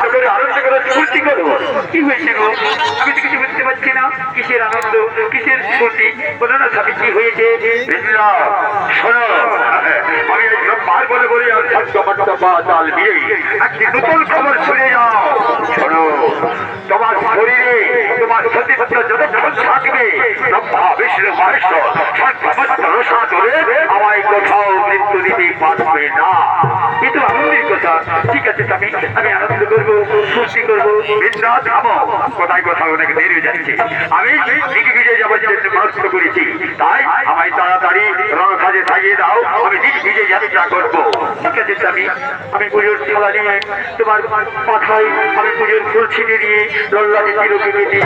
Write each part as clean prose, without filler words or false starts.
আনন্দ করে ফুর্তি করবো। কি হয়েছে গো? আমি তো কিছু বুঝতে পারছি না। কিসের আনন্দ, কিসের ফুর্তি? বলো না স্বামী, কি হয়েছে? শোনো, আমি বার বলে বলি আর চাল দিয়ে একটি নতুন খবর শুনে যাও। শোনো, তোমার শরীরে তোমার সতীত্ব যতক্ষণ থাকবে বিষ্ণু মহেশ্বর রসা করে আমায় কোথাও মৃত্যু দিতে পারবে না। এ তো আনন্দের কথা। ঠিক আছে স্বামী, আমি আনন্দ করবো, ফুর্তি করবো। বৃন্দা থামো, কোথায় কোথাও অনেক দেরি হয়ে যাচ্ছে। আমি দিকে ভিজে যাবার জন্য মনস্থ করেছি, তাই আমায় তাড়াতাড়ি রং কাজে সাজিয়ে দাও, আমি দিক ভিজে যাত্রা করবো। ঠিক আছে স্বামী, আমি পুজোর থালা নিয়ে তোমার মাথায় আমি পুজোর ফুল ছিটিয়ে দিয়ে লল্লাকে তিলকে বেঁধে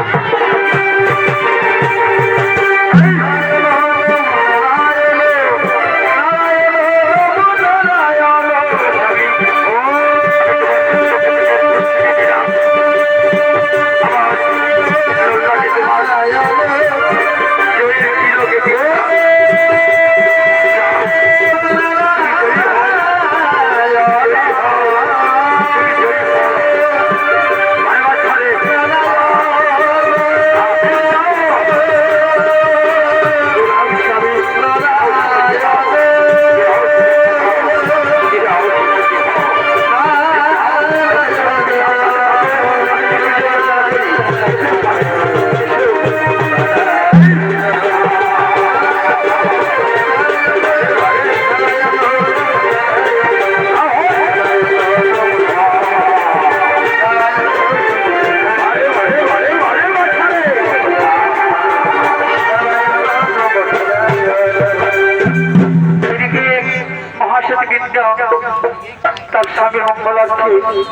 তার স্বামী মঙ্গলার্থে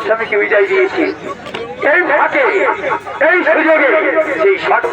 স্বামীকে বিদায় দিয়েছে। এই ফাঁকে, এই সুযোগে সেই ষট